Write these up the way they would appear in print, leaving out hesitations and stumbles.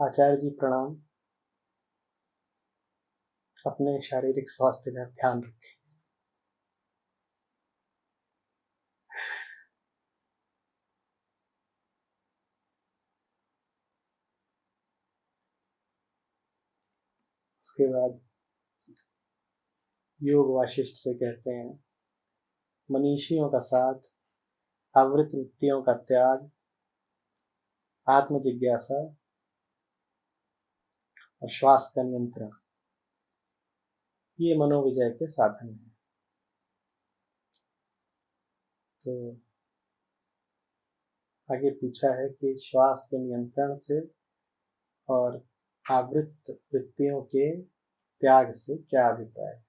आचार्य जी प्रणाम। अपने शारीरिक स्वास्थ्य का ध्यान रखें। उसके बाद योग वाशिष्ठ से कहते हैं, मनीषियों का साथ, आवृत वृत्तियों का त्याग, आत्म जिज्ञासा और श्वास का नियंत्रण, ये मनोविजय के साधन हैं। तो आगे पूछा है कि श्वास के नियंत्रण से और आवृत वृत्तियों के त्याग से क्या अभिप्राय है।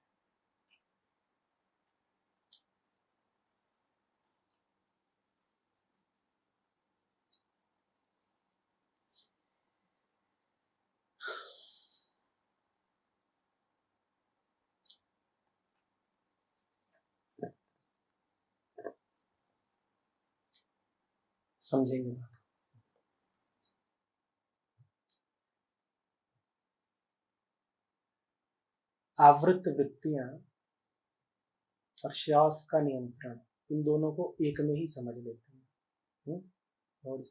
समझेंगे। आवृत वृत्तियां और श्वास का नियंत्रण, इन दोनों को एक में ही समझ लेते हैं। और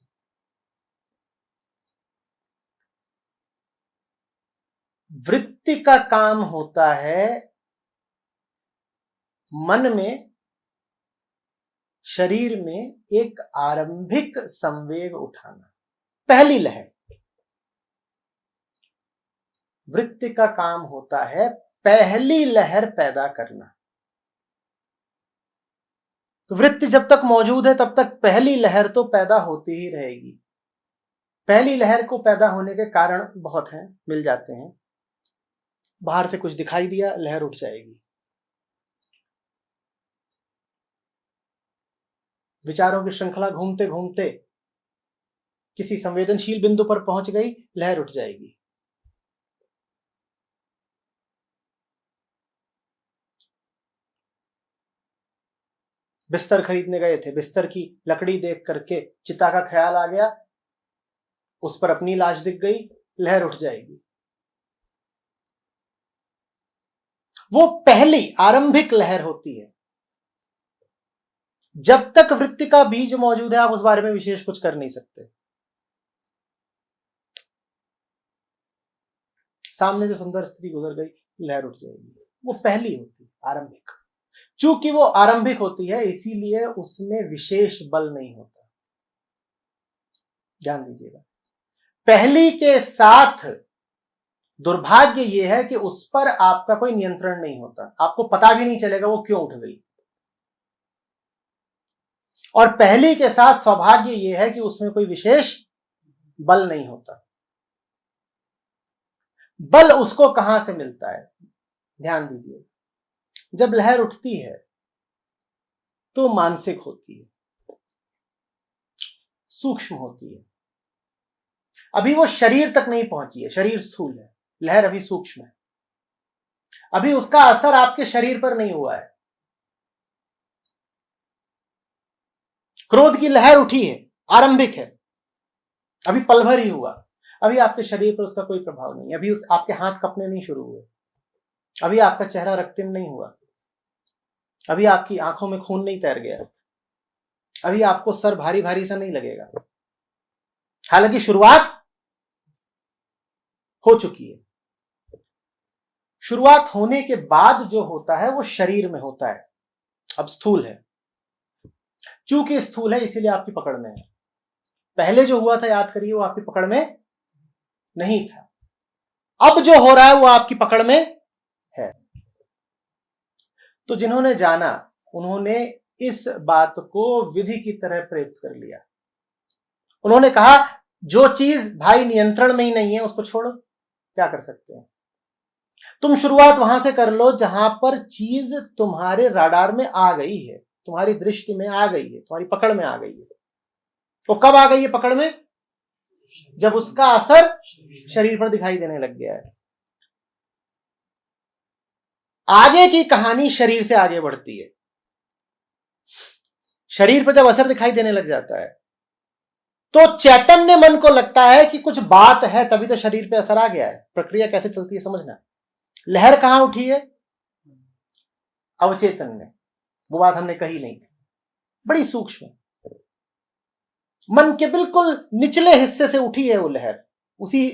वृत्ति का काम होता है मन में, शरीर में एक आरंभिक संवेग उठाना, पहली लहर। वृत्ति का काम होता है पहली लहर पैदा करना। तो वृत्ति जब तक मौजूद है तब तक पहली लहर तो पैदा होती ही रहेगी। पहली लहर को पैदा होने के कारण बहुत हैं, मिल जाते हैं। बाहर से कुछ दिखाई दिया, लहर उठ जाएगी। विचारों की श्रृंखला घूमते घूमते किसी संवेदनशील बिंदु पर पहुंच गई, लहर उठ जाएगी। बिस्तर खरीदने गए थे, बिस्तर की लकड़ी देख करके चिता का ख्याल आ गया, उस पर अपनी लाश दिख गई, लहर उठ जाएगी। वो पहली आरंभिक लहर होती है। जब तक वृत्ति का बीज मौजूद है आप उस बारे में विशेष कुछ कर नहीं सकते। सामने जो सुंदर स्त्री गुजर गई, लहर उठ जाएगी। वो पहली होती है, आरंभिक। चूंकि वो आरंभिक होती है इसीलिए उसमें विशेष बल नहीं होता। ध्यान दीजिएगा। पहली के साथ दुर्भाग्य यह है कि उस पर आपका कोई नियंत्रण नहीं होता, आपको पता भी नहीं चलेगा वो क्यों उठ गई। और पहली के साथ सौभाग्य यह है कि उसमें कोई विशेष बल नहीं होता। बल उसको कहां से मिलता है, ध्यान दीजिए। जब लहर उठती है तो मानसिक होती है, सूक्ष्म होती है। अभी वो शरीर तक नहीं पहुंची है, शरीर स्थूल है, लहर अभी सूक्ष्म है। अभी उसका असर आपके शरीर पर नहीं हुआ है। क्रोध की लहर उठी है, आरंभिक है, अभी पल भर ही हुआ। अभी आपके शरीर पर उसका कोई प्रभाव नहीं, अभी आपके हाथ कंपने नहीं शुरू हुए, अभी आपका चेहरा रक्तिम नहीं हुआ, अभी आपकी आंखों में खून नहीं तैर गया, अभी आपको सर भारी भारी सा नहीं लगेगा। हालांकि शुरुआत हो चुकी है। शुरुआत होने के बाद जो होता है वो शरीर में होता है। अब स्थूल है, चूंकि स्थूल है इसीलिए आपकी पकड़ में है। पहले जो हुआ था याद करिए, वो आपकी पकड़ में नहीं था। अब जो हो रहा है वो आपकी पकड़ में है। तो जिन्होंने जाना उन्होंने इस बात को विधि की तरह प्रयुक्त कर लिया। उन्होंने कहा जो चीज भाई नियंत्रण में ही नहीं है उसको छोड़ो, क्या कर सकते हैं। तुम शुरुआत वहां से कर लो जहां पर चीज तुम्हारे राडार में आ गई है, तुम्हारी दृष्टि में आ गई है, तुम्हारी पकड़ में आ गई है। वो कब आ गई है पकड़ में? जब उसका असर शरीर पर दिखाई देने लग गया है। आगे की कहानी शरीर से आगे बढ़ती है। शरीर पर जब असर दिखाई देने लग जाता है तो चैतन्य मन को लगता है कि कुछ बात है, तभी तो शरीर पे असर आ गया है। प्रक्रिया कैसे चलती है समझना। लहर कहां उठी है? अवचेतन में। वो बात हमने कही नहीं, बड़ी सूक्ष्म। मन के बिल्कुल निचले हिस्से से उठी है वो लहर, उसी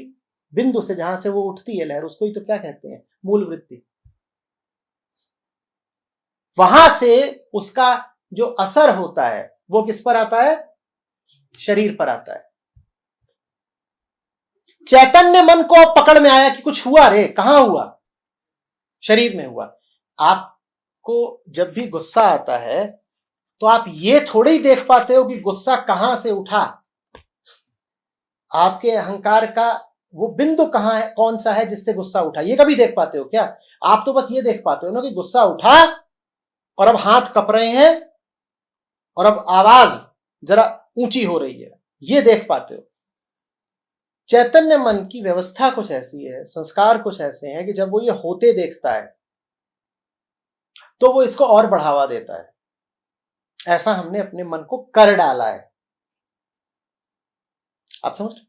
बिंदु से जहां से वो उठती है लहर, उसको ही तो क्या कहते हैं, मूल वृत्ति। वहां से उसका जो असर होता है वो किस पर आता है? शरीर पर आता है। चैतन्य मन को पकड़ में आया कि कुछ हुआ रे, कहां हुआ? शरीर में हुआ। आपको जब भी गुस्सा आता है तो आप ये थोड़े ही देख पाते हो कि गुस्सा कहां से उठा, आपके अहंकार का वो बिंदु कहां है, कौन सा है जिससे गुस्सा उठा, ये कभी देख पाते हो क्या? आप तो बस ये देख पाते हो ना कि गुस्सा उठा और अब हाथ कप रहे हैं और अब आवाज जरा ऊंची हो रही है, ये देख पाते हो। चैतन्य मन की व्यवस्था कुछ ऐसी है, संस्कार कुछ ऐसे हैं कि जब वो ये होते देखता है तो वो इसको और बढ़ावा देता है। ऐसा हमने अपने मन को कर डाला है, आप समझ रहे?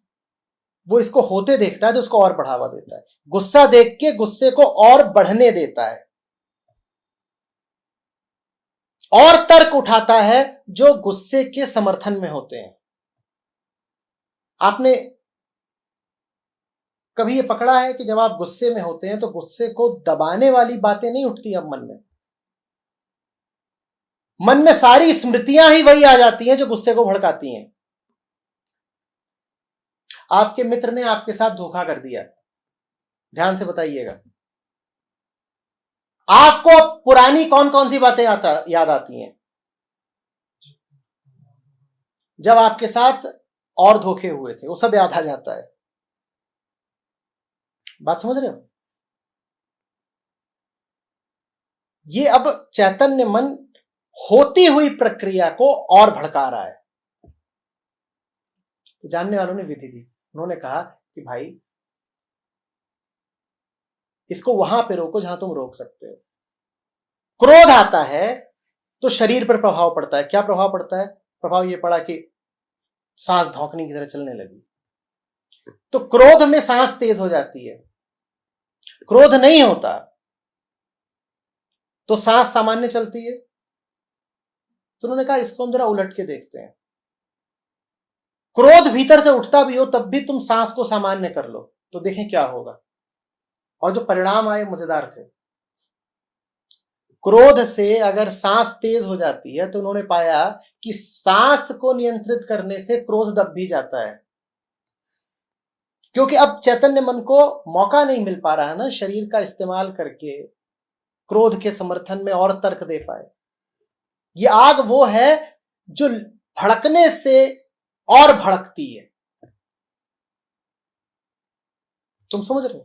वो इसको होते देखता है तो उसको और बढ़ावा देता है। गुस्सा देख के गुस्से को और बढ़ने देता है और तर्क उठाता है जो गुस्से के समर्थन में होते हैं। आपने कभी ये पकड़ा है कि जब आप गुस्से में होते हैं तो गुस्से को दबाने वाली बातें नहीं उठती अब मन में सारी स्मृतियां ही वही आ जाती हैं जो गुस्से को भड़काती हैं। आपके मित्र ने आपके साथ धोखा कर दिया, ध्यान से बताइएगा, आपको पुरानी कौन कौन सी बातें याद आती हैं जब आपके साथ और धोखे हुए थे? वो सब याद आ जाता है। बात समझ रहे हो? ये अब चैतन्य मन होती हुई प्रक्रिया को और भड़का रहा है। तो जानने वालों ने विधि दी, उन्होंने कहा कि भाई इसको वहां पे रोको जहां तुम रोक सकते हो। क्रोध आता है तो शरीर पर प्रभाव पड़ता है। क्या प्रभाव पड़ता है? प्रभाव ये पड़ा कि सांस धौंकने की तरह चलने लगी। तो क्रोध में सांस तेज हो जाती है। क्रोध नहीं होता तो सांस सामान्य चलती है। तो उन्होंने कहा इसको हम जरा उलट के देखते हैं। क्रोध भीतर से उठता भी हो तब भी तुम सांस को सामान्य कर लो तो देखें क्या होगा। और जो परिणाम आए मजेदार थे। क्रोध से अगर सांस तेज हो जाती है तो उन्होंने पाया कि सांस को नियंत्रित करने से क्रोध दब भी जाता है, क्योंकि अब चैतन्य मन को मौका नहीं मिल पा रहा है ना शरीर का इस्तेमाल करके क्रोध के समर्थन में और तर्क दे पाए। ये आग वो है जो भड़कने से और भड़कती है। तुम समझ रहे हो?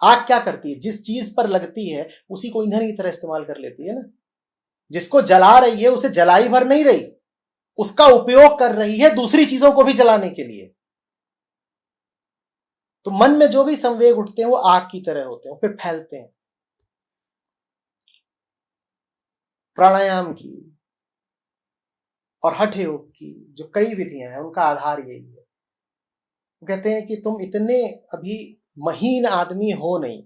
आग क्या करती है? जिस चीज पर लगती है उसी को ईंधन की तरह इस्तेमाल कर लेती है ना। जिसको जला रही है उसे जलाई भर नहीं रही, उसका उपयोग कर रही है दूसरी चीजों को भी जलाने के लिए। तो मन में जो भी संवेग उठते हैं वो आग की तरह होते हैं, फिर फैलते हैं। प्राणायाम की और हठ योग की जो कई विधियां हैं उनका आधार यही है। वो कहते हैं कि तुम इतने अभी महीन आदमी हो नहीं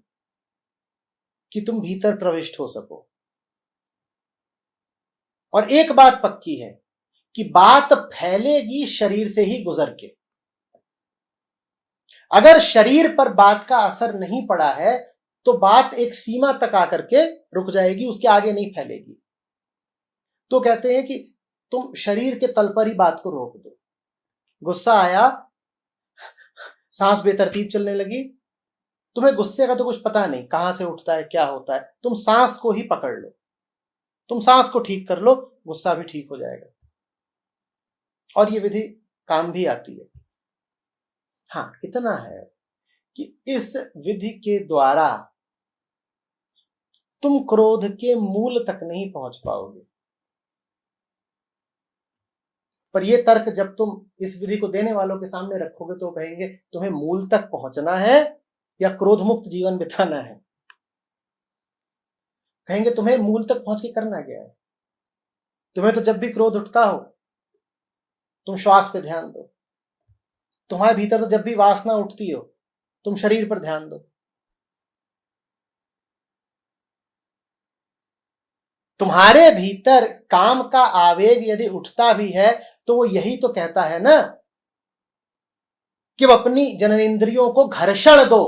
कि तुम भीतर प्रविष्ट हो सको। और एक बात पक्की है कि बात फैलेगी शरीर से ही गुजर के। अगर शरीर पर बात का असर नहीं पड़ा है तो बात एक सीमा तक आकर के रुक जाएगी, उसके आगे नहीं फैलेगी। तो कहते हैं कि तुम शरीर के तल पर ही बात को रोक दो। गुस्सा आया, सांस बेतरतीब चलने लगी, तुम्हें गुस्से का तो कुछ पता नहीं कहां से उठता है क्या होता है, तुम सांस को ही पकड़ लो, तुम सांस को ठीक कर लो, गुस्सा भी ठीक हो जाएगा। और ये विधि काम भी आती है। हाँ, इतना है कि इस विधि के द्वारा तुम क्रोध के मूल तक नहीं पहुंच पाओगे। पर यह तर्क जब तुम इस विधि को देने वालों के सामने रखोगे तो कहेंगे तुम्हें मूल तक पहुंचना है या क्रोध मुक्त जीवन बिताना है। कहेंगे तुम्हें मूल तक पहुंच के करना क्या है? तुम्हें तो जब भी क्रोध उठता हो तुम श्वास पे ध्यान दो, तुम्हारे भीतर तो जब भी वासना उठती हो, तुम शरीर पर ध्यान दो, तुम्हारे भीतर काम का आवेग यदि उठता भी है तो वो यही तो कहता है ना कि वो अपनी जननेंद्रियों को घर्षण दो,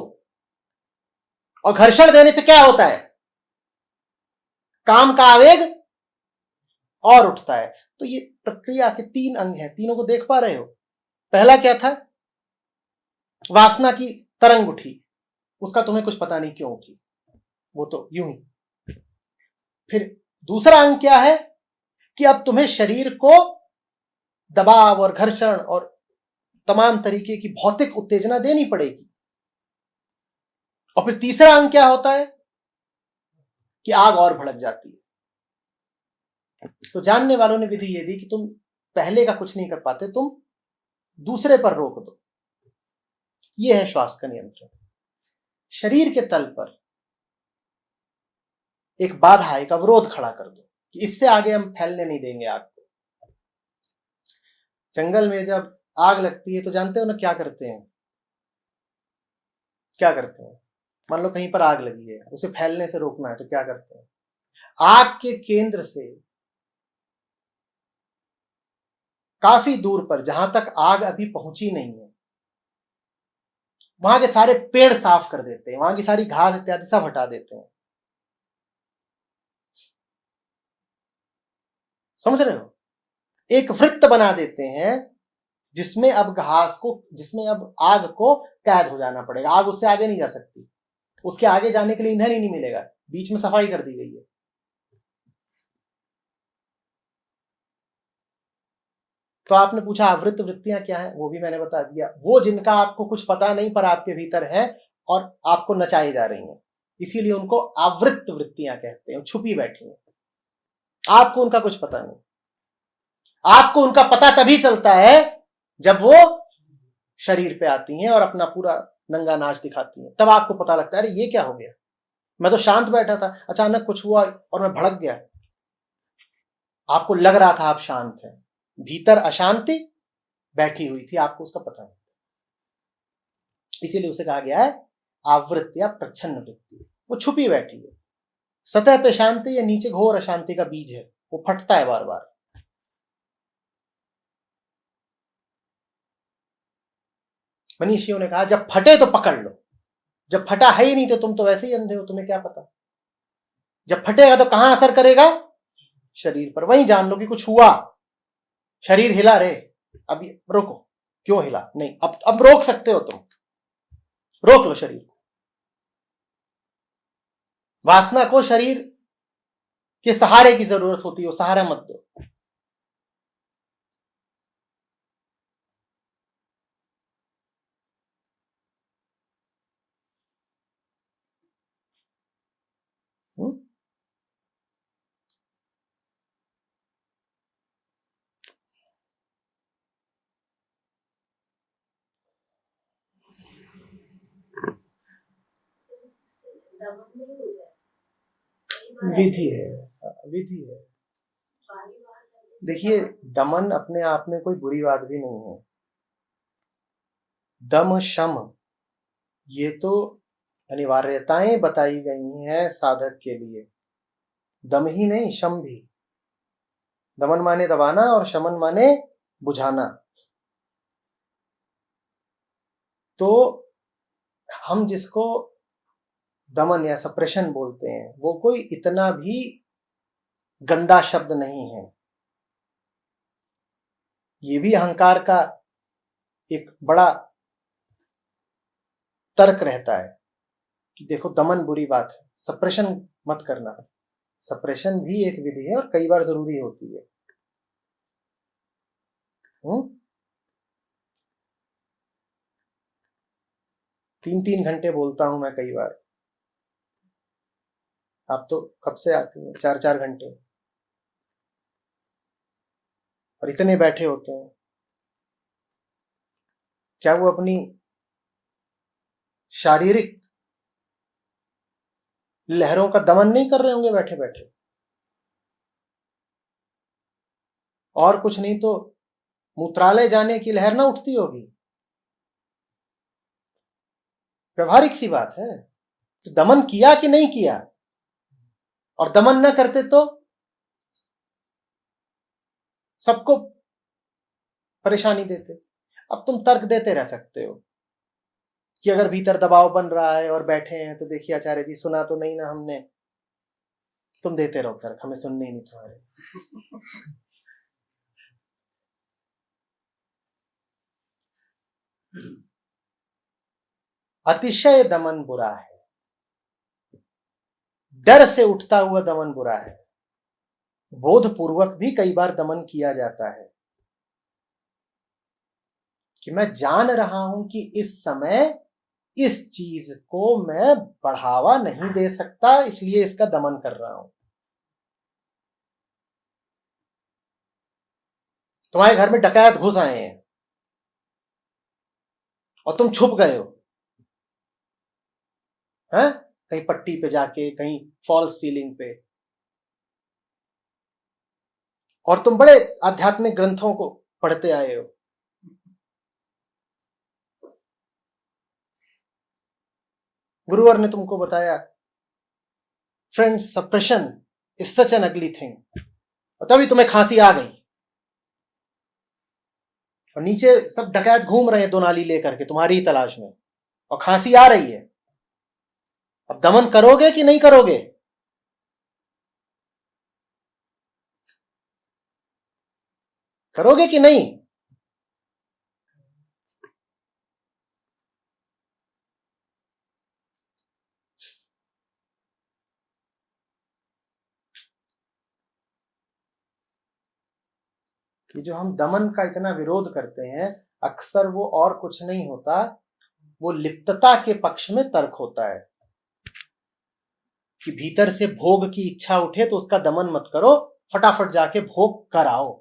और घर्षण देने से क्या होता है, काम का आवेग और उठता है। तो ये प्रक्रिया के 3 अंग हैं, तीनों को देख पा रहे हो। पहला क्या था, वासना की तरंग उठी, उसका तुम्हें कुछ पता नहीं क्यों उठी, वो तो यूं ही। फिर दूसरा अंग क्या है कि अब तुम्हें शरीर को दबाव और घर्षण और तमाम तरीके की भौतिक उत्तेजना देनी पड़ेगी। और फिर तीसरा अंग क्या होता है कि आग और भड़क जाती है। तो जानने वालों ने विधि ये दी कि तुम पहले का कुछ नहीं कर पाते, तुम दूसरे पर रोक दो। यह है श्वास का नियंत्रण। शरीर के तल पर एक बाधा, एक अवरोध खड़ा कर दो कि इससे आगे हम फैलने नहीं देंगे आग को। जंगल में जब आग लगती है तो जानते हो ना क्या करते हैं, क्या करते हैं? मान लो कहीं पर आग लगी है, उसे फैलने से रोकना है तो क्या करते हैं? आग के केंद्र से काफी दूर पर, जहां तक आग अभी पहुंची नहीं है, वहां के सारे पेड़ साफ कर देते हैं, वहां की सारी घास इत्यादि सब हटा देते हैं। समझ रहे हो? एक वृत्त बना देते हैं जिसमें अब जिसमें अब आग को कैद हो जाना पड़ेगा। आग उससे आगे नहीं जा सकती, उसके आगे जाने के लिए ईंधन ही नहीं मिलेगा, बीच में सफाई कर दी गई है। तो आपने पूछा आवृत्त वृत्तियां क्या है, वो भी मैंने बता दिया। वो जिनका आपको कुछ पता नहीं पर आपके भीतर है और आपको नचाई जा रही हैं, इसीलिए उनको आवृत्त वृत्तियां कहते हैं, छुपी बैठी हैं, आपको उनका कुछ पता नहीं। आपको उनका पता तभी चलता है जब वो शरीर पे आती हैं और अपना पूरा नंगा नाच दिखाती हैं, तब आपको पता लगता है अरे ये क्या हो गया, मैं तो शांत बैठा था, अचानक कुछ हुआ और मैं भड़क गया। आपको लग रहा था आप शांत हैं, भीतर अशांति बैठी हुई थी, आपको उसका पता नहीं। इसीलिए उसे कहा गया है आवृत्त या प्रच्छन्न वृत्ति, वो छुपी बैठी है। सतह पे शांति या नीचे घोर अशांति का बीज है, वो फटता है बार बार। मनीषियों ने कहा जब फटे तो पकड़ लो, जब फटा है ही नहीं तो तुम तो वैसे ही अंधे हो, तुम्हें क्या पता। जब फटेगा तो कहां असर करेगा, शरीर पर। वहीं जान लो कि कुछ हुआ, शरीर हिला रे, अभी रोको, क्यों हिला, नहीं अब रोक सकते हो तुम, रोक लो शरीर को। वासना को शरीर के सहारे की जरूरत होती है, सहारा मत दो। विधि है, विधि है। देखिए दमन अपने आप में कोई बुरी बात भी नहीं है। दम शम ये तो अनिवार्यताएं बताई गई हैं साधक के लिए। दम ही नहीं, शम भी। दमन माने दबाना और शमन माने बुझाना। तो हम जिसको दमन या सप्रेशन बोलते हैं वो कोई इतना भी गंदा शब्द नहीं है। ये भी अहंकार का एक बड़ा तर्क रहता है कि देखो दमन बुरी बात है, सप्रेशन मत करना। सप्रेशन भी एक विधि है और कई बार जरूरी होती है। 3-3 घंटे बोलता हूं मैं कई बार, आप तो कब से आती हैं 4-4 घंटे, और इतने बैठे होते हैं। क्या वो अपनी शारीरिक लहरों का दमन नहीं कर रहे होंगे बैठे बैठे? और कुछ नहीं तो मूत्रालय जाने की लहर ना उठती होगी। व्यवहारिक सी बात है। तो दमन किया कि नहीं किया, और दमन न करते तो सबको परेशानी देते। अब तुम तर्क देते रह सकते हो कि अगर भीतर दबाव बन रहा है और बैठे हैं तो देखिए आचार्य जी सुना तो नहीं ना हमने, तुम देते रहो तर्क, हमें सुनने ही नहीं तुम्हारे। अतिशय दमन बुरा है, डर से उठता हुआ दमन बुरा है, बोधपूर्वक भी कई बार दमन किया जाता है कि मैं जान रहा हूं कि इस समय इस चीज को मैं बढ़ावा नहीं दे सकता, इसलिए इसका दमन कर रहा हूं। तुम्हारे घर में डकैत घुस आए हैं और तुम छुप गए हो, हैं? कहीं पट्टी पे जाके, कहीं फॉल्स सीलिंग पे, और तुम बड़े आध्यात्मिक ग्रंथों को पढ़ते आए हो। गुरुवर ने तुमको बताया friends suppression is such an अगली थिंग, और तभी तुम्हें खांसी आ गई और नीचे सब डकैत घूम रहे हैं दो नाली लेकर के तुम्हारी ही तलाश में, और खांसी आ रही है। अब दमन करोगे कि नहीं करोगे? करोगे कि नहीं? ये जो हम दमन का इतना विरोध करते हैं, अक्सर वो और कुछ नहीं होता, वो लिप्तता के पक्ष में तर्क होता है कि भीतर से भोग की इच्छा उठे तो उसका दमन मत करो, फटाफट जाके भोग कराओ।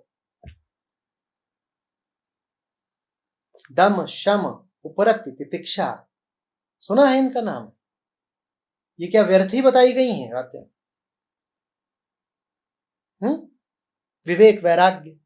दम शम उपरति तितिक्षा, सुना है इनका नाम? ये क्या व्यर्थ ही बताई गई हैं बातें? विवेक वैराग्य,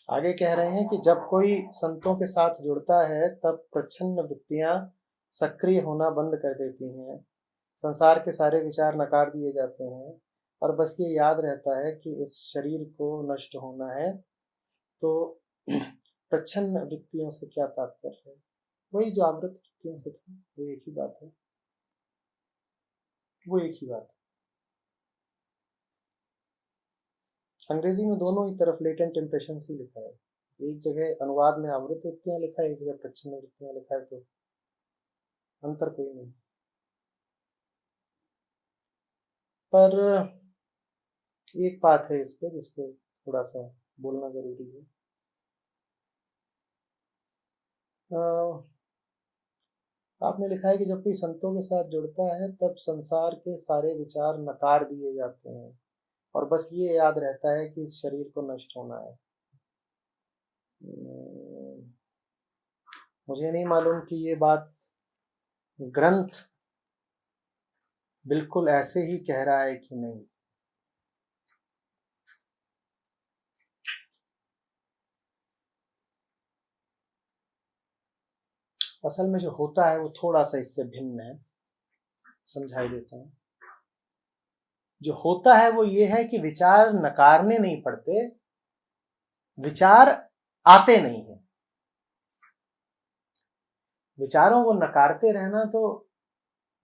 आगे कह रहे हैं कि जब कोई संतों के साथ जुड़ता है तब प्रच्छन्न वृत्तियां सक्रिय होना बंद कर देती हैं, संसार के सारे विचार नकार दिए जाते हैं, और बस ये याद रहता है कि इस शरीर को नष्ट होना है। तो प्रच्छन्न वृत्तियों से क्या तात्पर्य है? वही जागृत वृत्तियों से था, वो एक ही बात है, वो एक ही बात है। अंग्रेजी में दोनों ही तरफ लेटेंट इंप्रेशन ही लिखा है, एक जगह अनुवाद में आवृत वृत्तियां लिखा है, एक जगह प्रच्छन्न वृत्तियां लिखा है, तो अंतर कोई नहीं। पर एक बात है इस पे जिस पे थोड़ा सा बोलना जरूरी है। आपने लिखा है कि जब कोई संतों के साथ जुड़ता है तब संसार के सारे विचार नकार दिए जाते हैं, और बस ये याद रहता है कि इस शरीर को नष्ट होना है। मुझे नहीं मालूम कि ये बात ग्रंथ बिल्कुल ऐसे ही कह रहा है कि नहीं। असल में जो होता है वो थोड़ा सा इससे भिन्न है, समझाई देता हूँ। जो होता है वो ये है कि विचार नकारने नहीं पड़ते, विचार आते नहीं है। विचारों को नकारते रहना तो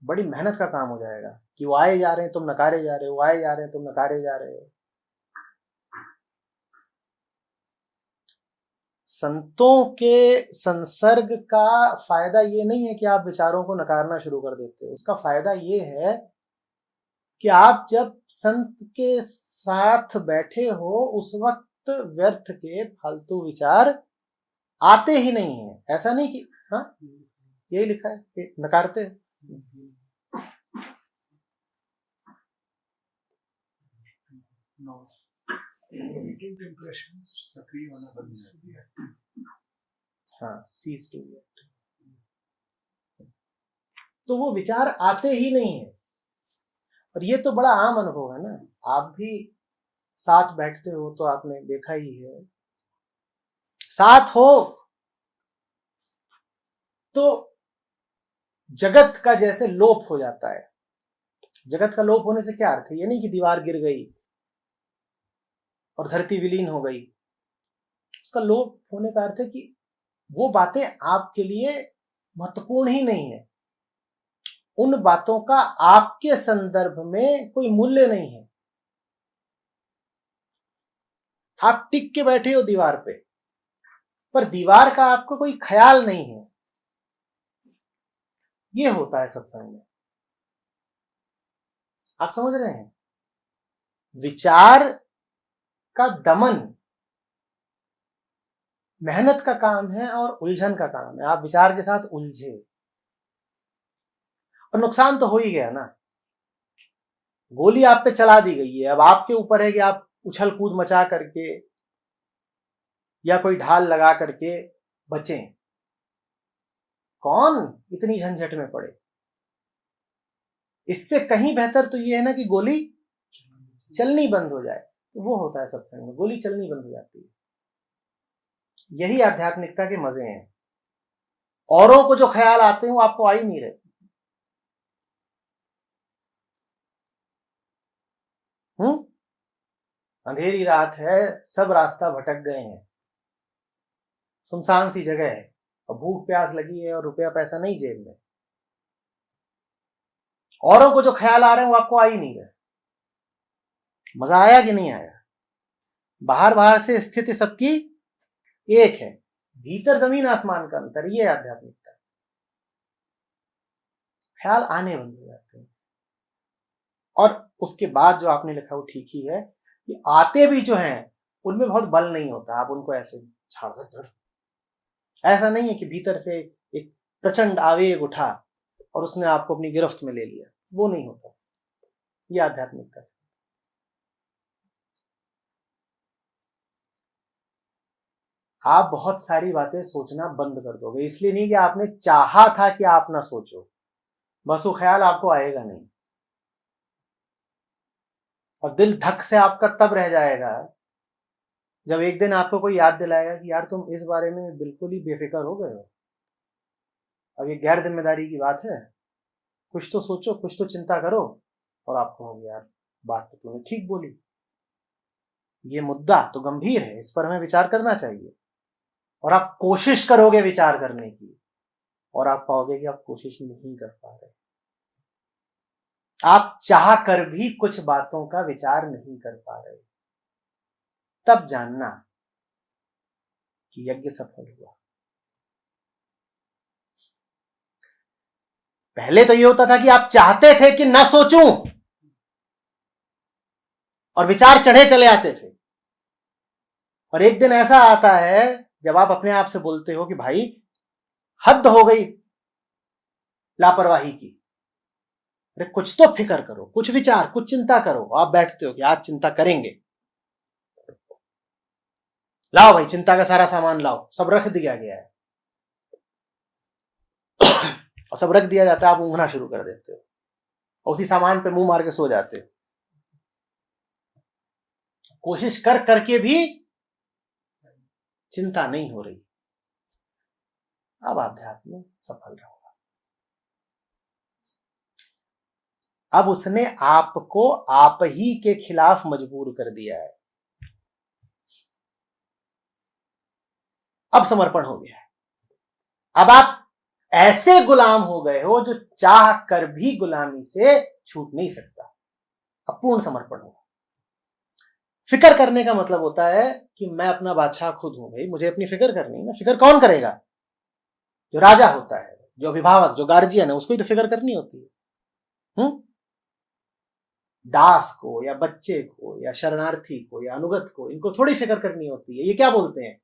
बड़ी मेहनत का काम हो जाएगा कि वो आए जा रहे हैं तुम नकारे जा रहे हो, वो आए जा रहे हैं तुम नकारे जा रहे हो। संतों के संसर्ग का फायदा ये नहीं है कि आप विचारों को नकारना शुरू कर देते हो, उसका फायदा ये है कि आप जब संत के साथ बैठे हो उस वक्त व्यर्थ के फालतू विचार आते ही नहीं है। ऐसा नहीं कि हाँ यही लिखा है कि नकारते हैं। हाँ सीज टू बी एक्टिव। तो वो विचार आते ही नहीं है। और ये तो बड़ा आम अनुभव है ना, आप भी साथ बैठते हो तो आपने देखा ही है, साथ हो तो जगत का जैसे लोप हो जाता है। जगत का लोप होने से क्या अर्थ है? ये नहीं कि दीवार गिर गई और धरती विलीन हो गई। उसका लोप होने का अर्थ है कि वो बातें आपके लिए महत्वपूर्ण ही नहीं है, उन बातों का आपके संदर्भ में कोई मूल्य नहीं है। आप टिक के बैठे हो दीवार पे, पर दीवार का आपको कोई ख्याल नहीं है। ये होता है सत्संग में। आप समझ रहे हैं? विचार का दमन मेहनत का काम है और उलझन का काम है। आप विचार के साथ उलझे और नुकसान तो हो ही गया ना। गोली आप पे चला दी गई है, अब आपके ऊपर है कि आप उछल कूद मचा करके या कोई ढाल लगा करके बचें। कौन इतनी झंझट में पड़े? इससे कहीं बेहतर तो ये है ना कि गोली चलनी बंद हो जाए। तो वो होता है सत्संग में, गोली चलनी बंद हो जाती है। यही आध्यात्मिकता के मजे हैं। औरों को जो ख्याल आते हैं वो आपको आ ही नहीं रहे। अंधेरी रात है, सब रास्ता भटक गए हैं, सुनसान सी जगह है और भूख प्यास लगी है और रुपया पैसा नहीं जेब में। औरों को जो ख्याल आ रहे हैं वो आपको आ ही नहीं रहे। मजा आया कि नहीं आया? बाहर बाहर से स्थिति सबकी एक है, भीतर जमीन आसमान का अंतर। ये आध्यात्मिकता। ख्याल आने बंद हो जाते हैं। और उसके बाद जो आपने लिखा वो ठीक ही है कि आते भी जो हैं उनमें बहुत बल नहीं होता। आप उनको ऐसे छाड़ सकते। ऐसा नहीं है कि भीतर से एक प्रचंड आवेग उठा और उसने आपको अपनी गिरफ्त में ले लिया, वो नहीं होता। ये आध्यात्मिकता। आप बहुत सारी बातें सोचना बंद कर दोगे, इसलिए नहीं कि आपने चाहा था कि आप ना सोचो, बस वो ख्याल आपको आएगा नहीं। और दिल धक से आपका तब रह जाएगा जब एक दिन आपको कोई याद दिलाएगा कि यार तुम इस बारे में बिल्कुल ही बेफिक्र हो गए हो। अब ये गैर जिम्मेदारी की बात है, कुछ तो सोचो, कुछ तो चिंता करो। और आप कहोगे यार बात तो तूने ठीक बोली, ये मुद्दा तो गंभीर है, इस पर हमें विचार करना चाहिए। और आप कोशिश करोगे विचार करने की और आप पाओगे कि आप कोशिश नहीं कर पा रहे। आप चाह कर भी कुछ बातों का विचार नहीं कर पा रहे। तब जानना कि यज्ञ सफल हुआ। पहले तो ये होता था कि आप चाहते थे कि ना सोचूं और विचार चढ़े चले आते थे। और एक दिन ऐसा आता है जब आप अपने आप से बोलते हो कि भाई हद हो गई लापरवाही की, अरे कुछ तो फिक्र करो, कुछ विचार, कुछ चिंता करो। आप बैठते हो कि आज चिंता करेंगे, लाओ भाई चिंता का सारा सामान लाओ, सब रख दिया गया है। और सब रख दिया जाता है, आप ऊँघना शुरू कर देते हो और उसी सामान पे मुंह मार के सो जाते हो। कोशिश कर करके भी चिंता नहीं हो रही। अब आध्यात्म में सफल रहोगा। अब उसने आपको आप ही के खिलाफ मजबूर कर दिया है। अब समर्पण हो गया है। अब आप ऐसे गुलाम हो गए हो जो चाह कर भी गुलामी से छूट नहीं सकता। अब पूर्ण समर्पण हो। फिक्र करने का मतलब होता है कि मैं अपना बादशाह खुद हूं। भाई मुझे अपनी फिक्र करनी है ना। फिक्र कौन करेगा? जो राजा होता है, जो अभिभावक, जो गार्जियन है, उसको ही तो फिक्र करनी होती है। दास को या बच्चे को या शरणार्थी को या अनुगत को, इनको थोड़ी फिक्र करनी होती है। ये क्या बोलते हैं,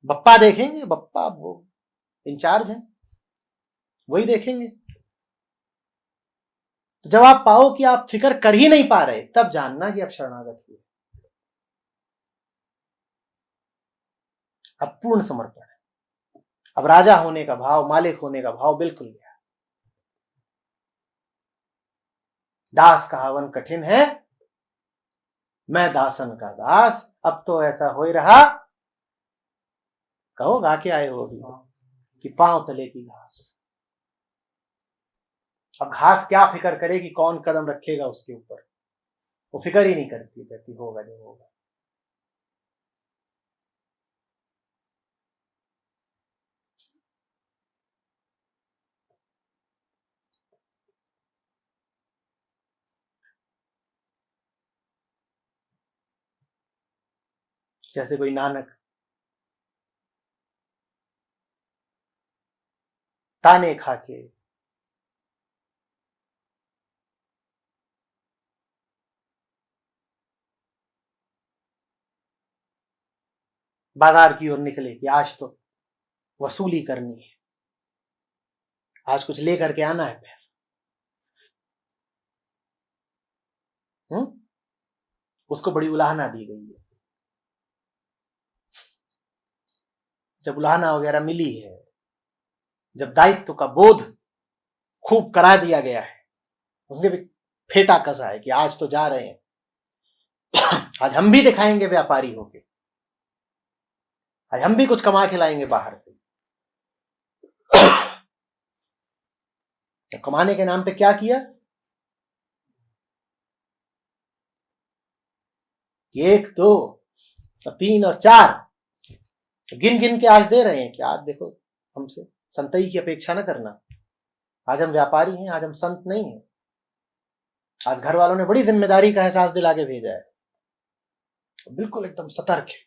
बप्पा देखेंगे, बप्पा वो इंचार्ज हैं, वही देखेंगे। तो जब आप पाओ कि आप फिक्र कर ही नहीं पा रहे, तब जानना कि आप शरणागत हुए। अब पूर्ण समर्पण है, अब राजा होने का भाव, मालिक होने का भाव बिल्कुल गया। दास का हवन कठिन है, मैं दासन का दास, अब तो ऐसा हो ही रहा, कहो गा के आए हो अभी कि पांव तले की घास। अब घास क्या फिक्र करे कि कौन कदम रखेगा उसके ऊपर, वो फिक्र ही नहीं करती, कहती होगा जो होगा। जैसे कोई नानक ताने खा के बाजार की ओर निकले कि आज तो वसूली करनी है, आज कुछ लेकर के आना है पैसा। उसको बड़ी उलाहना दी गई है। जब उलाहना वगैरह मिली है, जब दायित्व का बोध खूब करा दिया गया है, उसने भी फेटा कसा है कि आज तो जा रहे हैं, आज हम भी दिखाएंगे व्यापारी होके, आज हम भी कुछ कमा के लाएंगे बाहर से। तो कमाने के नाम पे क्या किया, एक दो तो तीन और चार, तो गिन गिन के आज दे रहे हैं कि आज देखो, हमसे संतई की अपेक्षा न करना, आज हम व्यापारी हैं, आज हम संत नहीं हैं। आज घर वालों ने बड़ी जिम्मेदारी का एहसास दिला के भेजा है, बिल्कुल एकदम सतर्क है,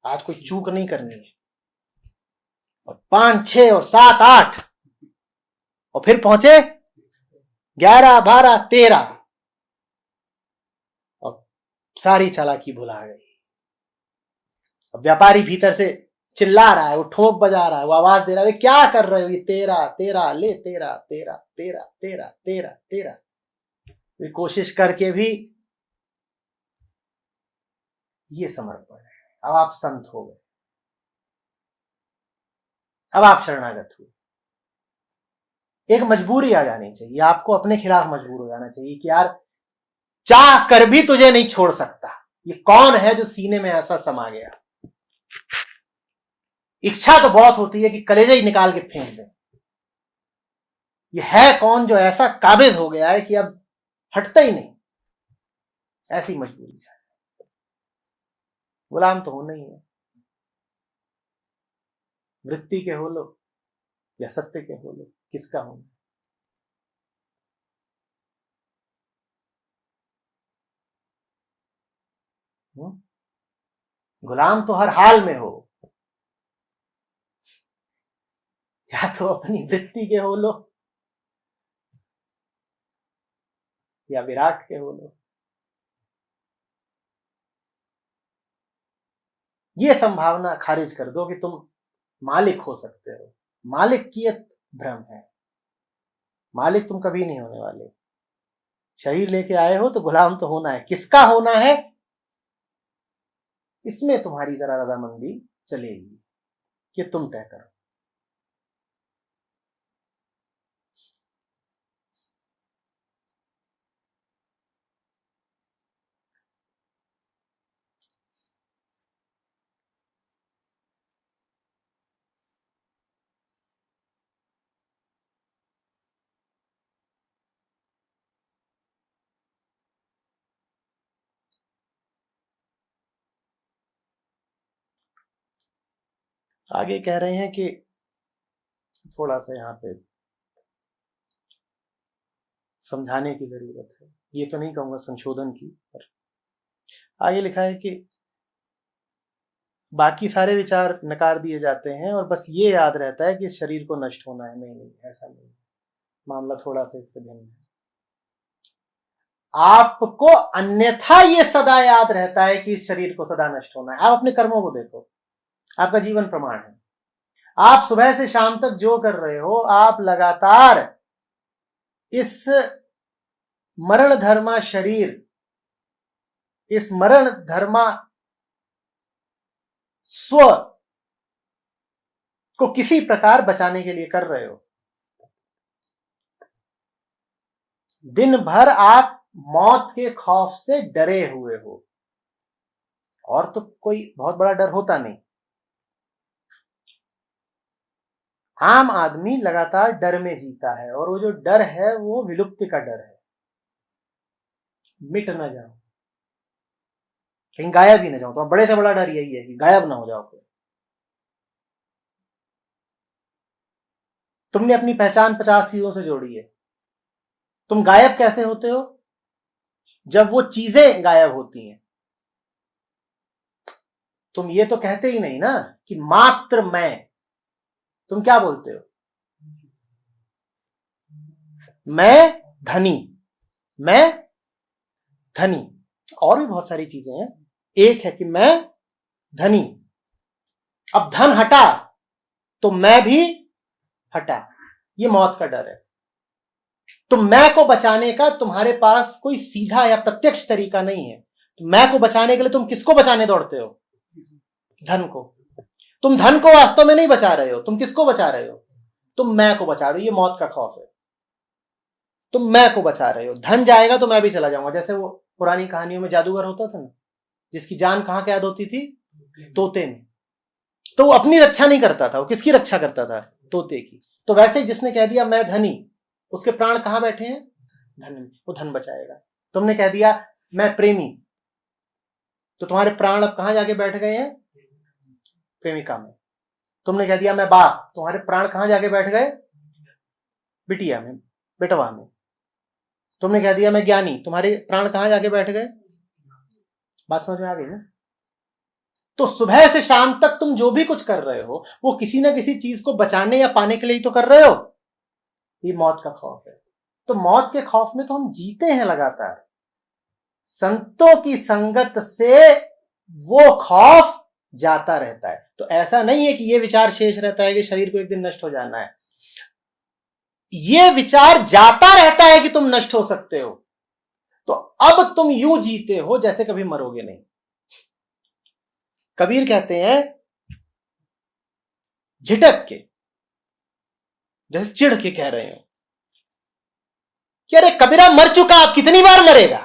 आज कोई चूक नहीं करनी है। और 5, 6 और 7, 8 और फिर पहुंचे 11, 12, 13 और सारी चालाकी भुला गई। अब व्यापारी भीतर से चिल्ला रहा है, वो ठोक बजा रहा है, वो आवाज दे रहा है, क्या कर रहे हो, ये 13, 13 ले, 13, 13, 13, 13, 13, 13। कोशिश करके भी ये समर्पण है। अब आप संत हो गए, अब आप शरणागत हुए। एक मजबूरी आ जानी चाहिए, आपको अपने खिलाफ मजबूर हो जाना चाहिए कि यार चाह कर भी तुझे नहीं छोड़ सकता। ये कौन है जो सीने में ऐसा समा गया। इच्छा तो बहुत होती है कि कलेजा ही निकाल के फेंक दे। ये है कौन जो ऐसा काबिज हो गया है कि अब हटता ही नहीं, ऐसी मजबूरी है। गुलाम तो होना ही है, वृत्ति के हो लो या सत्य के हो लो, किसका होना। गुलाम तो हर हाल में हो, या तो अपनी वृत्ति के हो लो या विराट के हो लो। ये संभावना खारिज कर दो कि तुम मालिक हो सकते हो। मालिक की एक भ्रम है, मालिक तुम कभी नहीं होने वाले। शरीर लेके आए हो तो गुलाम तो होना है, किसका होना है इसमें तुम्हारी जरा रजामंदी चलेगी, ये तुम तय करो। आगे कह रहे हैं कि थोड़ा सा यहाँ पे समझाने की जरूरत है, ये तो नहीं कहूंगा संशोधन की, पर आगे लिखा है कि बाकी सारे विचार नकार दिए जाते हैं और बस ये याद रहता है कि शरीर को नष्ट होना है। नहीं नहीं, ऐसा नहीं, मामला थोड़ा सा इससे भिन्न है। आपको अन्यथा ये सदा याद रहता है कि इस शरीर को सदा नष्ट होना है। आप अपने कर्मों को देखो, आपका जीवन प्रमाण है। आप सुबह से शाम तक जो कर रहे हो, आप लगातार इस मरण धर्मा शरीर, इस मरण धर्मा स्व को किसी प्रकार बचाने के लिए कर रहे हो। दिन भर आप मौत के खौफ से डरे हुए हो, और तो कोई बहुत बड़ा डर होता नहीं। आम आदमी लगातार डर में जीता है, और वो जो डर है वो विलुप्ति का डर है। मिट ना जाओ, कहीं गायब ही ना जाओ। तो बड़े से बड़ा डर यही है कि गायब ना हो जाओ। तुमने अपनी पहचान 50 चीजों से जोड़ी है। तुम गायब कैसे होते हो? जब वो चीजें गायब होती हैं। तुम ये तो कहते ही नहीं ना कि मात्र मैं। तुम क्या बोलते हो? मैं धनी, मैं धनी। और भी बहुत सारी चीजें हैं। एक है कि मैं धनी। अब धन हटा तो मैं भी हटा। ये मौत का डर है। तो मैं को बचाने का तुम्हारे पास कोई सीधा या प्रत्यक्ष तरीका नहीं है। तो मैं को बचाने के लिए तुम किसको बचाने दौड़ते हो? धन को। तुम धन को वास्तव में नहीं बचा रहे हो। तुम किसको बचा रहे हो? तुम मैं को बचा रहे हो। ये मौत का खौफ है। तुम मैं को बचा रहे हो। धन जाएगा तो मैं भी चला जाऊंगा। जैसे वो पुरानी कहानियों में जादूगर होता था ना, जिसकी जान कहां कैद होती थी? तोते में। तो वो अपनी रक्षा नहीं करता था, वो किसकी रक्षा करता था? तोते की। तो वैसे ही जिसने कह दिया मैं धनी, उसके प्राण कहां बैठे हैं? धन में। वो धन बचाएगा। तुमने कह दिया मैं प्रेमी, तो तुम्हारे प्राण अब कहां जाके बैठ गए हैं? प्रेमिका में। तुमने कह दिया मैं बाप, तुम्हारे प्राण कहां जाके बैठ गए? बिटिया में, बेटवा में। तुमने कह दिया मैं ज्ञानी, तुम्हारे प्राण कहां जाके बैठ गए? बात समझ में आ गई ना? तो सुबह से शाम तक तुम जो भी कुछ कर रहे हो वो किसी ना किसी चीज को बचाने या पाने के लिए ही तो कर रहे हो। ये मौत का खौफ है। तो मौत के खौफ में तो हम जीते हैं लगातार। संतों की संगत से वो खौफ जाता रहता है। तो ऐसा नहीं है कि ये विचार शेष रहता है कि शरीर को एक दिन नष्ट हो जाना है। ये विचार जाता रहता है कि तुम नष्ट हो सकते हो। तो अब तुम यूं जीते हो जैसे कभी मरोगे नहीं। कबीर कहते हैं झिटक के, जैसे चिढ़ के कह रहे हो कि अरे कबीरा मर चुका, अब कितनी बार मरेगा?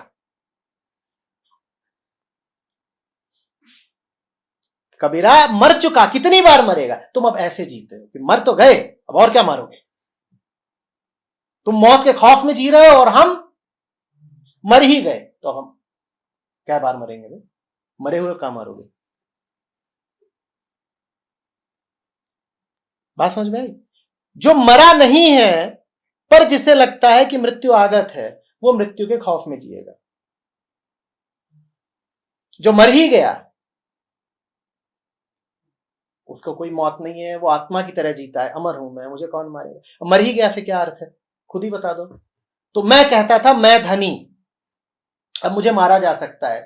कबीरा मर चुका, कितनी बार मरेगा? तुम अब ऐसे जीते हो कि मर तो गए, अब और क्या मारोगे? तुम मौत के खौफ में जी रहे हो और हम मर ही गए, तो हम क्या बार मरेंगे भाई? मरे हुए कहां मारोगे? बात समझ में आई? जो मरा नहीं है पर जिसे लगता है कि मृत्यु आगत है, वो मृत्यु के खौफ में जिएगा। जो मर ही गया उसको कोई मौत नहीं है, वो आत्मा की तरह जीता है। अमर हूं मैं, मुझे कौन मारेगा? मर ही गया से क्या अर्थ है? खुद ही बता दो। तो मैं कहता था मैं धनी, अब मुझे मारा जा सकता है।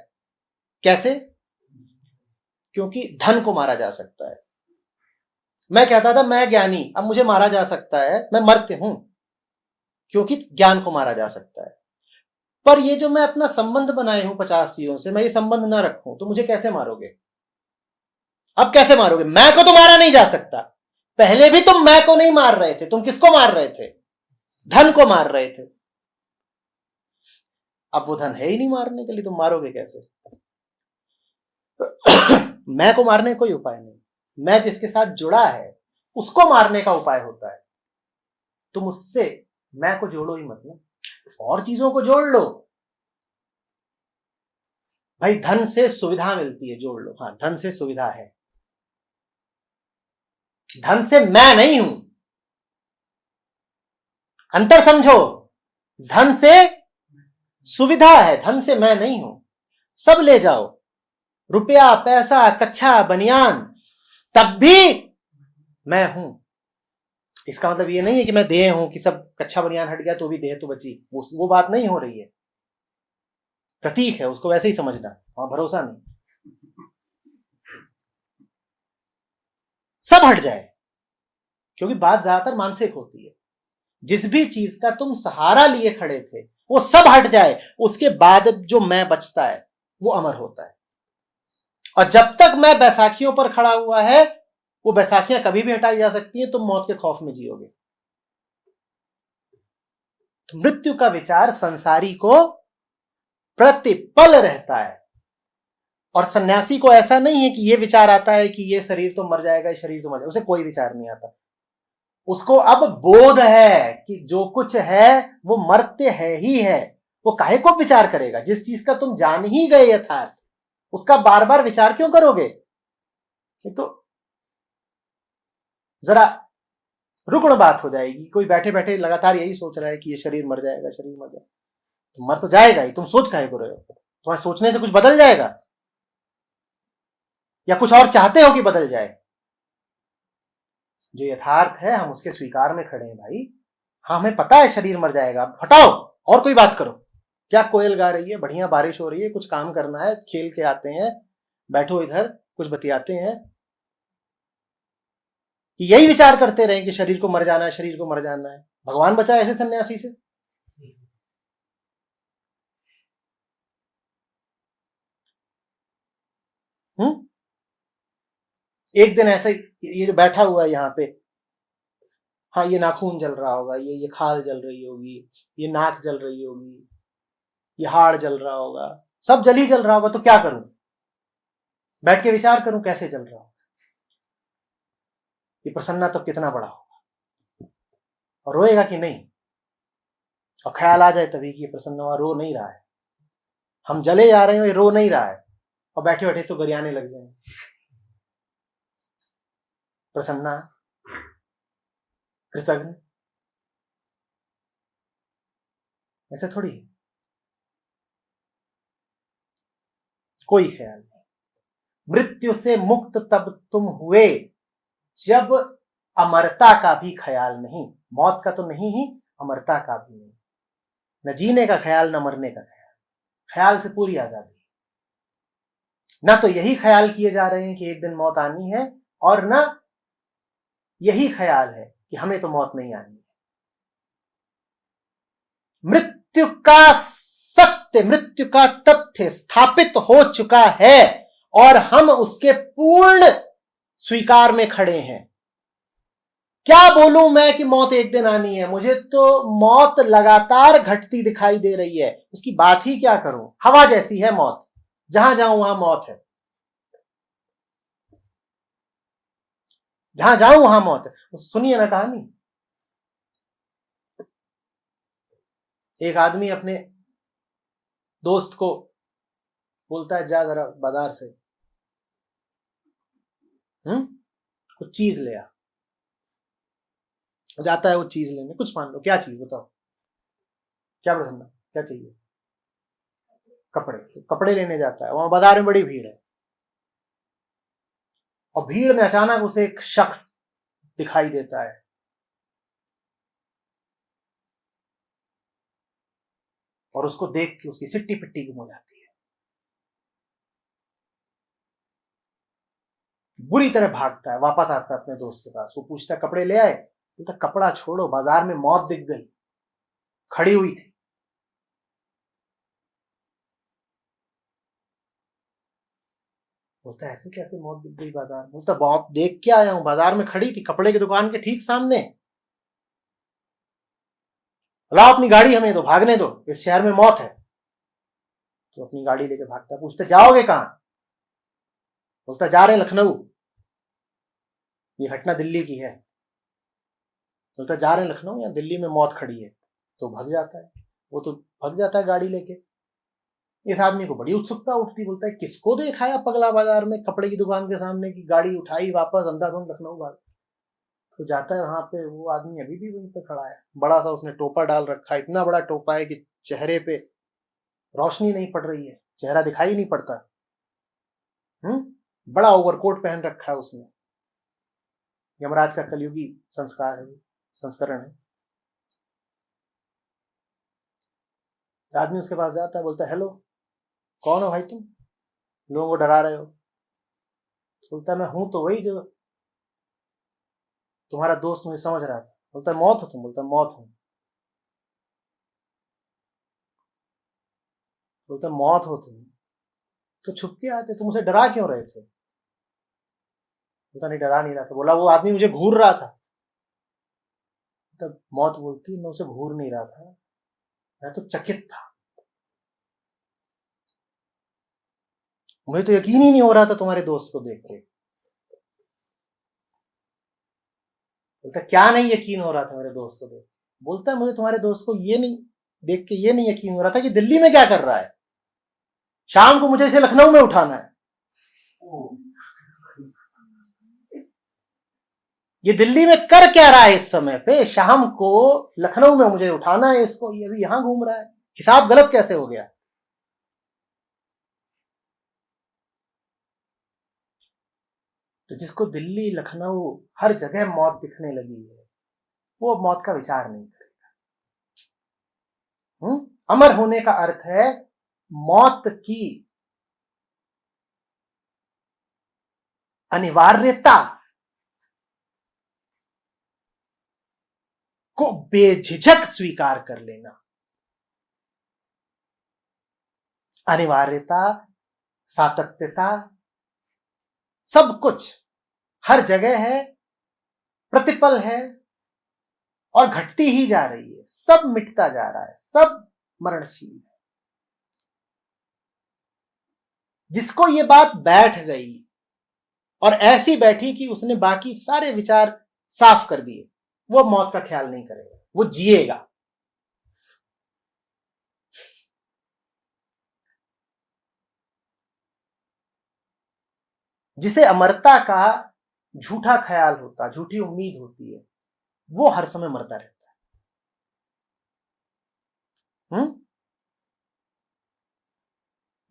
कैसे? क्योंकि धन को मारा जा सकता है। मैं कहता था मैं ज्ञानी, अब मुझे मारा जा सकता है, मैं मर्त्य हूं, क्योंकि ज्ञान को मारा जा सकता है। पर ये जो मैं अपना संबंध बनाए हूं 50 सीओ से, मैं ये संबंध ना रखूं तो मुझे कैसे मारोगे? अब कैसे मारोगे? मैं को तो मारा नहीं जा सकता। पहले भी तुम मैं को नहीं मार रहे थे। तुम किसको मार रहे थे? धन को मार रहे थे। अब वो धन है ही नहीं मारने के लिए, तुम मारोगे कैसे? मैं को मारने का कोई उपाय नहीं। मैं जिसके साथ जुड़ा है उसको मारने का उपाय होता है। तुम उससे मैं को जोड़ो ही मत ना, और चीजों को जोड़ लो। भाई धन से सुविधा मिलती है, जोड़ लो। हाँ, धन से सुविधा है, धन से मैं नहीं हूं। अंतर समझो। धन से सुविधा है, धन से मैं नहीं हूं। सब ले जाओ, रुपया, पैसा, कच्छा, बनियान, तब भी मैं हूं। इसका मतलब ये नहीं है कि मैं देह हूं कि सब कच्छा बनियान हट गया तो भी देह तो बची। वो बात नहीं हो रही है। प्रतीक है, उसको वैसे ही समझना, वहां भरोसा नहीं। सब हट जाए, क्योंकि बात ज्यादातर मानसिक होती है। जिस भी चीज का तुम सहारा लिए खड़े थे वो सब हट जाए, उसके बाद जो मैं बचता है वो अमर होता है। और जब तक मैं बैसाखियों पर खड़ा हुआ है, वो बैसाखियां कभी भी हटाई जा सकती हैं, तुम मौत के खौफ में जियोगे। तो मृत्यु का विचार संसारी को प्रतिपल रहता है, और सन्यासी को ऐसा नहीं है कि ये विचार आता है कि ये शरीर तो मर जाएगा, ये शरीर तो मर जाएगा, उसे कोई विचार नहीं आता। उसको अब बोध है कि जो कुछ है वो मर्त्य है ही है। वो काहे को विचार करेगा? जिस चीज का तुम जान ही गए यथार्थ, उसका बार बार विचार क्यों करोगे? तो जरा रुकण बात हो जाएगी। कोई बैठे बैठे लगातार यही सोच रहा है कि ये शरीर मर जाएगा, शरीर मर जाएगा। तो मर तो जाएगा ही, तुम सोच काहे को रहे हो? तुम्हारे सोचने से कुछ बदल जाएगा, या कुछ और चाहते हो कि बदल जाए? जो यथार्थ है हम उसके स्वीकार में खड़े हैं भाई। हाँ, हमें पता है शरीर मर जाएगा, हटाओ और कोई बात करो। क्या कोयल गा रही है, बढ़िया बारिश हो रही है, कुछ काम करना है, खेल के आते हैं, बैठो इधर कुछ बतियाते हैं। यही विचार करते रहे कि शरीर को मर जाना है, शरीर को मर जाना है। भगवान बचा ऐसे सन्यासी से। एक दिन ऐसे ये जो बैठा हुआ है यहाँ पे, हाँ ये नाखून जल रहा होगा, ये खाल जल रही होगी, ये नाक जल रही होगी, ये हाड़ जल रहा होगा, सब जल ही जल रहा होगा, तो क्या करूं? बैठ के विचार करूं कैसे जल रहा होगा? ये प्रसन्ना तो कितना बड़ा होगा, और रोएगा कि नहीं? और ख्याल आ जाए तभी कि ये प्रसन्ना रो नहीं रहा है, हम जले जा रहे हो, ये रो नहीं रहा है, और बैठे बैठे से गरियाने लग जाए, प्रसन्ना कृतज्ञ। ऐसे थोड़ी, कोई ख्याल नहीं। मृत्यु से मुक्त तब तुम हुए जब अमरता का भी ख्याल नहीं। मौत का तो नहीं ही, अमरता का भी नहीं। न जीने का ख्याल, न मरने का ख्याल। ख्याल से पूरी आजादी। ना तो यही ख्याल किए जा रहे हैं कि एक दिन मौत आनी है, और ना यही ख्याल है कि हमें तो मौत नहीं आनी है। मृत्यु का सत्य, मृत्यु का तथ्य स्थापित हो चुका है, और हम उसके पूर्ण स्वीकार में खड़े हैं। क्या बोलूं मैं कि मौत एक दिन आनी है? मुझे तो मौत लगातार घटती दिखाई दे रही है, उसकी बात ही क्या करूं। हवा जैसी है मौत, जहां जाऊं वहां मौत है, जहां जाऊं वहां मौत है। सुनिए ना कहानी। एक आदमी अपने दोस्त को बोलता है, जा जरा बाजार से कुछ चीज ले आ। जाता है वो चीज लेने, कुछ मान लो, क्या चीज बताओ, क्या पसंद है, क्या चाहिए? कपड़े। तो कपड़े लेने जाता है, वहां बाजार में बड़ी भीड़ है, और भीड़ में अचानक उसे एक शख्स दिखाई देता है, और उसको देख के उसकी सिट्टी पिट्टी गुम हो जाती है। बुरी तरह भागता है, वापस आता है अपने दोस्त के पास। वो पूछता है, कपड़े ले आए? बोलता, कपड़ा छोड़ो, बाजार में मौत दिख गई, खड़ी हुई थी। बोलता, ऐसे कैसे मौत दिख गई बाजार में? बोलता, मौत देख के आया हूं, बाजार में खड़ी थी, कपड़े की दुकान के ठीक सामने। लाओ अपनी गाड़ी, हमें तो भागने दो, इस शहर में मौत है। तो अपनी गाड़ी लेके भागता है। पूछते, जाओगे कहां? बोलता, जा रहे हैं लखनऊ, ये घटना दिल्ली की है। बोलता, जा रहे हैं लखनऊ, या दिल्ली में मौत खड़ी है। तो भाग जाता है, वो तो भाग जाता है गाड़ी लेके। इस आदमी को बड़ी उत्सुकता उठती, बोलता है, किसको दिखाया पगला बाजार में कपड़े की दुकान के सामने की गाड़ी उठाई, वापस अंधाधुंध लखनऊ भाग। तो जाता है वहां पे, वो आदमी अभी भी वहीं पे खड़ा है, बड़ा सा उसने टोपा डाल रखा है, इतना बड़ा टोपा है कि चेहरे पे रोशनी नहीं पड़ रही है, चेहरा दिखाई नहीं पड़ता। बड़ा ओवरकोट पहन रखा है उसने। यमराज का कलयुगी संस्कार है, संस्करण है। आदमी उसके पास जाता है, बोलता है, हेलो, कौन हो भाई तुम, लोगों को डरा रहे हो? बोलता मैं हूं तो वही जो तुम्हारा दोस्त मुझे समझ रहा था। बोलता मौत हो तुम? बोलता मौत हूं। बोलता मौत हो तुम तो छुप के आते, तुम उसे डरा क्यों रहे थे? बोलता नहीं डरा नहीं रहा था। बोला वो आदमी मुझे घूर रहा था। तब मौत बोलती मैं उसे घूर नहीं रहा था, मैं तो चकित था, मुझे तो यकीन ही नहीं हो रहा था तुम्हारे दोस्त को देख के। बोलता क्या नहीं यकीन हो रहा था मेरे दोस्त को देख? बोलता मुझे तुम्हारे दोस्त को ये नहीं देख के ये नहीं यकीन हो रहा था कि दिल्ली में क्या कर रहा है, शाम को मुझे इसे लखनऊ में उठाना है। ये दिल्ली में कर क्या रहा है इस समय पे, शाम को लखनऊ में मुझे उठाना है इसको, ये अभी यहां घूम रहा है, हिसाब गलत कैसे हो गया? तो जिसको दिल्ली लखनऊ हर जगह मौत दिखने लगी है, वो मौत का विचार नहीं करेगा। अमर होने का अर्थ है मौत की अनिवार्यता को बेझिझक स्वीकार कर लेना। अनिवार्यता, सातत्यता, सब कुछ हर जगह है, प्रतिपल है और घटती ही जा रही है, सब मिटता जा रहा है, सब मरणशील है। जिसको ये बात बैठ गई और ऐसी बैठी कि उसने बाकी सारे विचार साफ कर दिए, वो मौत का ख्याल नहीं करेगा, वो जिएगा। जिसे अमरता का झूठा ख्याल होता, झूठी उम्मीद होती है, वो हर समय मरता रहता है।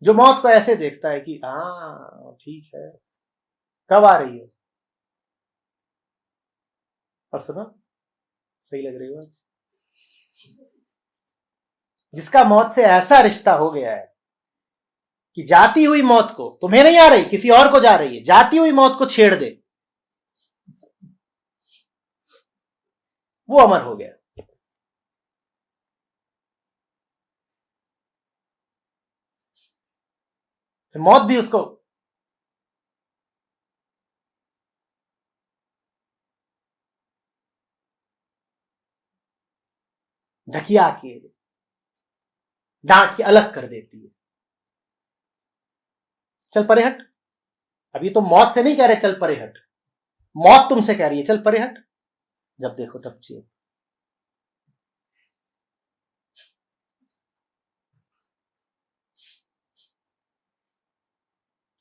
जो मौत को ऐसे देखता है कि हाँ ठीक है, कब आ रही हो, और सुनो सही लग रही हो। जिसका मौत से ऐसा रिश्ता हो गया है कि जाती हुई मौत को, तुम्हें नहीं आ रही किसी और को जा रही है, जाती हुई मौत को छेड़ दे, वो अमर हो गया। फिर मौत भी उसको धकिया के डांट के अलग कर देती है। चल परे हट, अभी तो मौत से नहीं कह रहे चल परे हट, मौत तुमसे कह रही है चल परे हट, जब देखो तब चेप।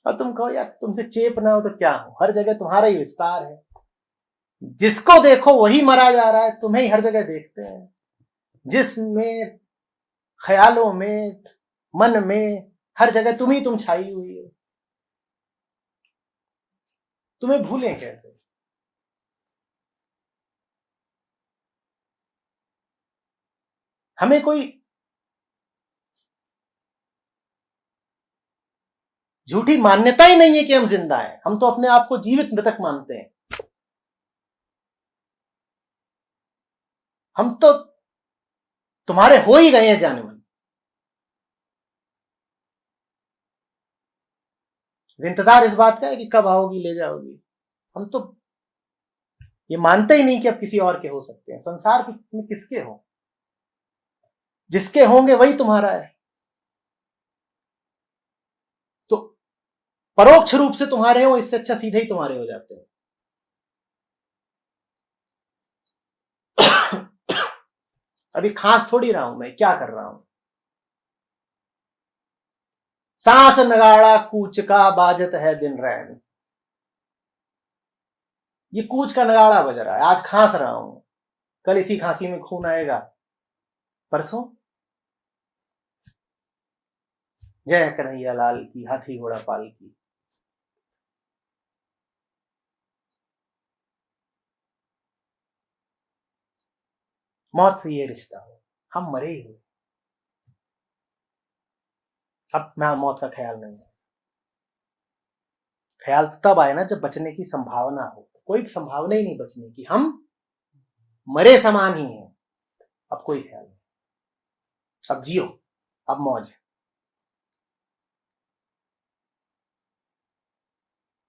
और तुम कहो यार तुमसे चेप ना हो तो क्या हो, हर जगह तुम्हारा ही विस्तार है, जिसको देखो वही मरा जा रहा है, तुम्हें ही हर जगह देखते हैं, जिसमें ख्यालों में मन में हर जगह तुम छाई हुई हो, तुम्हें भूलें कैसे? हमें कोई झूठी मान्यता ही नहीं है कि हम जिंदा हैं, हम तो अपने आप को जीवित मृतक मानते हैं। हम तो तुम्हारे हो ही गए हैं जाने मन, इंतजार इस बात का है कि कब आओगी ले जाओगी। हम तो ये मानते ही नहीं कि अब किसी और के हो सकते हैं, संसार में किसके हो, जिसके होंगे वही तुम्हारा है। तो परोक्ष रूप से तुम्हारे हो, इससे अच्छा सीधे ही तुम्हारे हो जाते हैं। अभी खांस थोड़ी रहा हूं मैं, क्या कर रहा हूं? सांस नगाड़ा कूच का बाजत है दिन रैन, ये कूच का नगाड़ा बज रहा है, आज खांस रहा हूं, कल इसी खांसी में खून आएगा, परसों जय कन्हैया लाल की, हाथी घोड़ा पाल की। मौत से ये रिश्ता हो, हम मरे ही हुए, अब मैं मौत का ख्याल नहीं है। ख्याल तब आए ना जब बचने की संभावना हो। कोई संभावना ही नहीं बचने की, हम मरे समान ही हैं। अब कोई ख्याल नहीं, अब जियो, अब मौज है।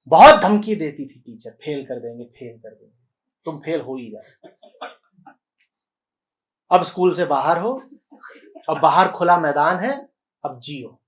बहुत धमकी देती थी टीचर, फेल कर देंगे, फेल कर देंगे, तुम फेल हो ही जाओ। अब स्कूल से बाहर हो, अब बाहर खुला मैदान है, अब जियो।